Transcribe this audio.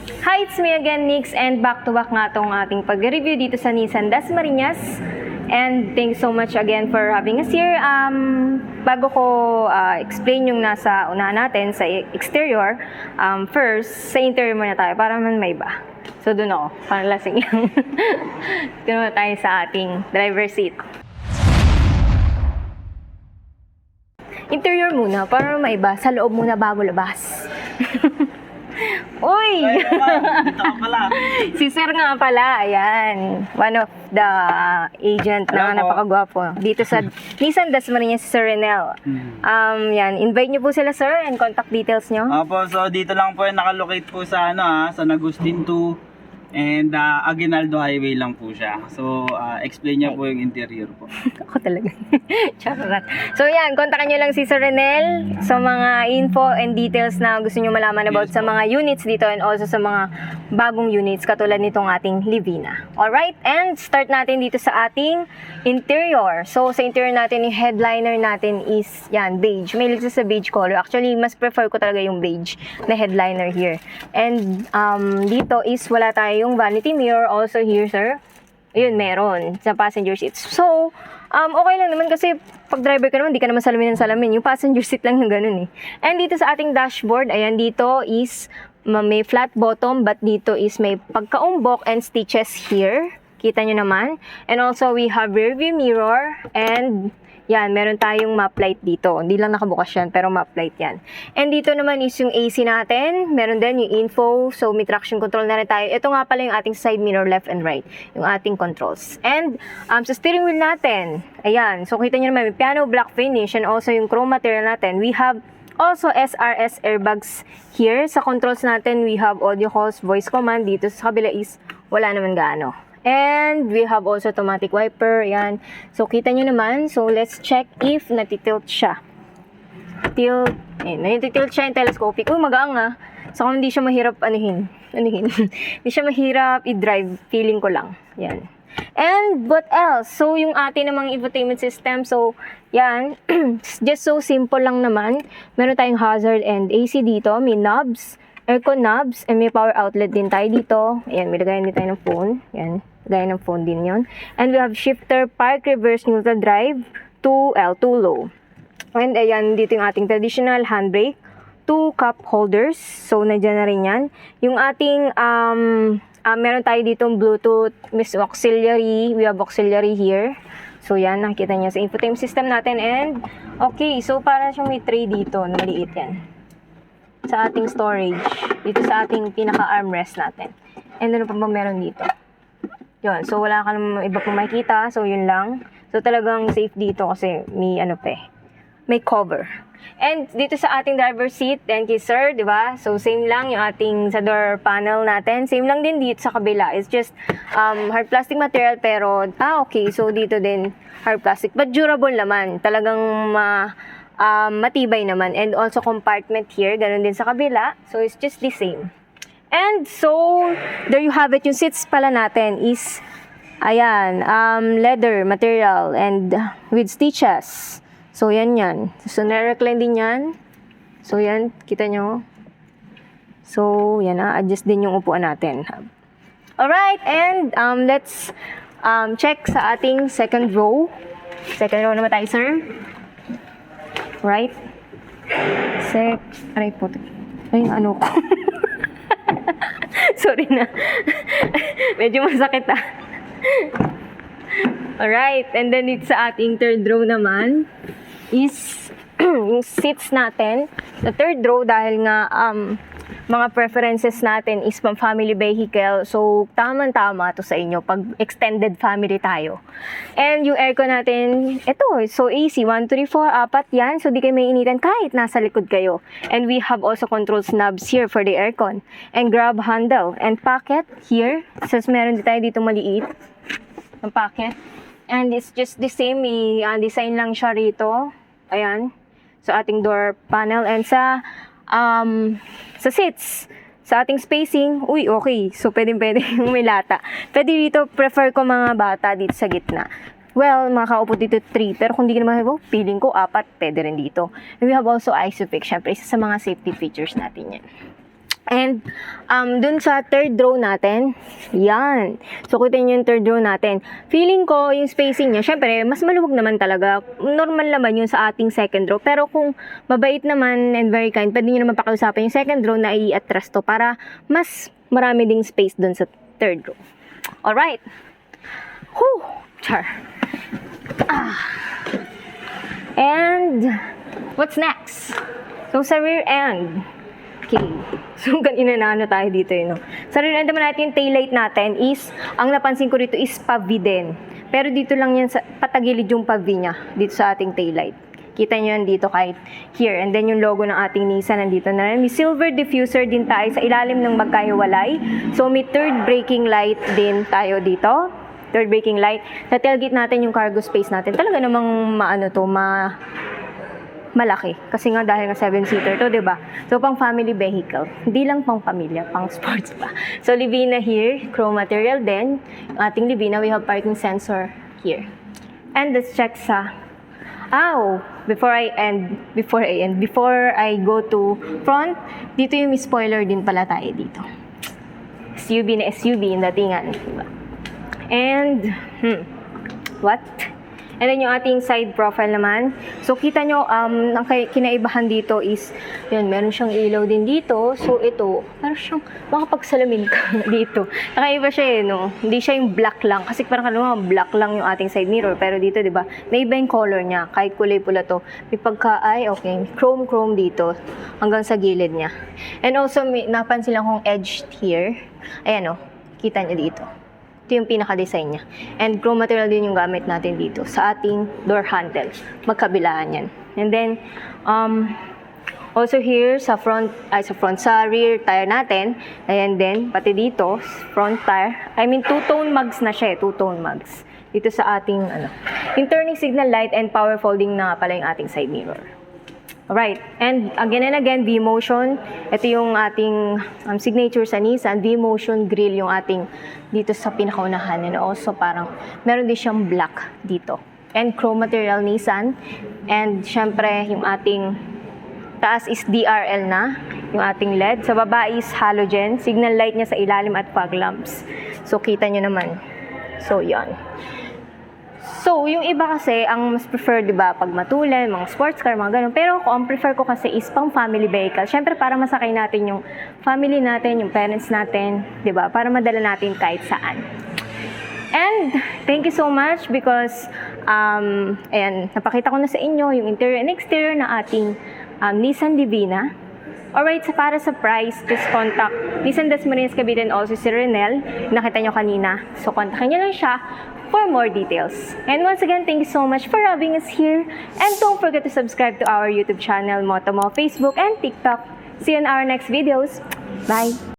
Hi, it's me again, Nix, and back-to-back nga itong ating pag-review dito sa Nissan Dasmariñas. And thanks so much again for having us here. Bago ko explain yung nasa unahan natin sa exterior, first, sa interior muna tayo para man may iba. So, dun ako. Parang lasing lang. Dun muna tayo sa ating driver's seat. Interior muna, para may iba. Sa loob muna bago labas. Uy! Dito ka pala. Si Sir nga pala, ayan. One of the agent na napakagwapo. Dito sa Nissan Dasmariñas, si Sir Renel. Yan, invite niyo po sila, Sir, and contact details niyo. Opo, so dito lang po nakalocate po sa sa Agustin 2 and Aguinaldo Highway lang po siya. So, explain niya po yung interior po. Ako talaga. Charot. So yan, kontakan nyo lang si Sir Renel sa mga info and details na gusto nyo malaman about sa mga units dito and also sa mga bagong units katulad nitong ating Livina. Alright, and start natin dito sa ating interior. So sa interior natin, yung headliner natin is yan, beige. May ligsa sa beige color. Actually, mas prefer ko talaga yung beige na headliner here. And dito is wala tayong vanity mirror also here, sir. Yun, meron sa passenger seats. So, okay lang naman kasi pag driver ka naman, di ka naman salamin ng salamin. Yung passenger seat lang yung ganun eh. And dito sa ating dashboard, ayan, dito is may flat bottom, but dito is may pagkaumbok and stitches here. Kita nyo naman. And also, we have rear view mirror and yan, meron tayong map light dito. Hindi lang nakabukas yan, pero map light yan. And dito naman is yung AC natin. Meron din yung info. So, may traction control na rin tayo. Ito nga pala yung ating side mirror, left and right. Yung ating controls. And sa steering wheel natin, ayan. So, kita nyo naman, may piano black finish and also yung chrome material natin. We have also SRS airbags here. Sa controls natin, we have audio calls, voice command. Dito sa kabila is wala naman gaano. And we have also automatic wiper. Yan. So, kita nyo naman. So, let's check if natitilt siya. Tilt. Natitilt siya yung telescopic. Uy, magaang ah. So, hindi siya mahirap anuhin. Hindi siya mahirap i-drive. Feeling ko lang. Yan. And what else? So, yung ating namang infotainment system. So, yan. Just so simple lang naman. Meron tayong hazard and AC dito. May knobs. Aircon knobs. And may power outlet din tayo dito. Ayan, may lagayan din tayo ng phone. Yan. Gaya ng phone din yon. And we have shifter, park, reverse, neutral drive, 2 low. And ayan, dito yung ating traditional handbrake, 2 cup holders. So, nandiyan na rin yan. Yung ating, meron tayo dito Bluetooth, auxiliary. We have auxiliary here. So, yan, nakikita niyo sa infotainment system natin. And, okay, so para siyang may tray dito, na maliit yan. Sa ating storage. Dito sa ating pinaka-armrest natin. And ano pa ba meron dito? Yun, so wala ka naman iba pong makikita, so yun lang. So talagang safe dito kasi may may cover. And dito sa ating driver seat, thank you sir, di ba? So same lang yung ating sa door panel natin. Same lang din dito sa kabila. It's just hard plastic material pero, okay, so dito din hard plastic. But durable naman, talagang matibay naman. And also compartment here, ganun din sa kabila. So it's just the same. And so, there you have it. Yung seats pala natin is, ayan, leather material and with stitches. So, yan. So, na-recline din yan. So, yan, kita nyo. So, yan adjust din yung upuan natin. Alright, and let's check sa ating second row. Second row naman tayo, sir. Right? Aray po. Ay, ano ko. Sorry na. Medyo masakit Alright. And then dito sa ating third row naman is yung seats natin. Sa third row dahil nga mga preferences natin is pang family vehicle. So, tama-tama to sa inyo pag extended family tayo. And yung aircon natin, ito, so AC, 1, 3, 4, 4 yan. So, di kayo may initan kahit nasa likod kayo. And we have also control knobs here for the aircon. And grab handle. And pocket here. So, meron din tayo dito maliit. Ang pocket. And it's just the same. May design lang siya rito. Ayan. So, ating door panel. And sa seats, sa ating spacing, okay. So, pwede yung may lata. Pwede dito, prefer ko mga bata dito sa gitna. Well, makakaupo dito 3. Pero kung di ka naman, feeling ko 4, pwede rin dito. And we have also ISOFIX. Syempre, isa sa mga safety features natin yan. And dun sa third row natin, yan. So, kita nyo yung third row natin. Feeling ko, yung spacing niya, syempre, mas maluwag naman talaga. Normal naman yun sa ating second row. Pero kung mabait naman and very kind, pwede nyo naman pakiusapan yung second row na i-atras to para mas marami ding space dun sa third row. Alright. Whew! Char. And, what's next? So, sa rear end. Okay. So, kanina na ano tayo dito yun, no? Sa rear end naman natin, yung taillight natin is, ang napansin ko rito is pavi din. Pero dito lang yan, patagilid yung pavi niya, dito sa ating taillight. Kita nyo yan dito kahit here. And then yung logo ng ating Nissan nandito na rin. May silver diffuser din tayo sa ilalim ng magkahiwalay. So, may third braking light din tayo dito. Third braking light. Sa tailgate natin yung cargo space natin. Talaga namang malaki. Kasi nga dahil nga 7-seater to, 'di ba? So pang family vehicle. Hindi lang pang pamilya, pang sports pa. So Livina here, chrome material din. Yung ating Livina, we have parking sensor here. And let's check sa before I go to front, dito yung spoiler din pala tayo dito. SUV na SUV yung datingan, diba? And what? And then yung ating side profile naman. So kita nyo, ang kinaibahan dito is, yun, meron siyang ilaw din dito. So ito, parang siyang makapagsalamin ka dito. Nakaiba siya no? Hindi siya yung black lang. Kasi parang black lang yung ating side mirror. Pero dito, di ba, naiba yung color niya. Kahit kulay pula to. May chrome dito. Hanggang sa gilid niya. And also, napansin lang kong edge here. Ayan kita niya dito. Ito yung pinaka-design niya. And chrome material din yung gamit natin dito sa ating door handle. Magkabilaan yan. And then, also here sa rear tire natin. Ayan din, pati dito, front tire. Two-tone mugs na siya, two-tone mugs. Dito sa ating, yung turning signal light and power folding na pala yung ating side mirror. Alright, and again, V-Motion. Ito yung ating signature sa Nissan. V-Motion grill yung ating dito sa pinakaunahan. And also parang meron din siyang black dito. And chrome material Nissan. And syempre, yung ating taas is DRL na. Yung ating LED. Sa baba is halogen. Signal light niya sa ilalim at fog lamps. So, kita nyo naman. So, yan. So, yung iba kasi, ang mas prefer, di ba, pag matulan, mga sports car, mga ganun. Pero ang prefer ko kasi is pang family vehicle. Siyempre, para masakay natin yung family natin, yung parents natin, di ba, para madala natin kahit saan. And, thank you so much because, napakita ko na sa inyo yung interior and exterior na ating Nissan Livina. Alright, so para sa price, just contact Nissan Dasmariñas Cavite and also si Renel. Nakita nyo kanina. So, kontakin nyo lang siya for more details. And once again, thank you so much for having us here. And don't forget to subscribe to our YouTube channel, Motomo, Facebook, and TikTok. See you in our next videos. Bye!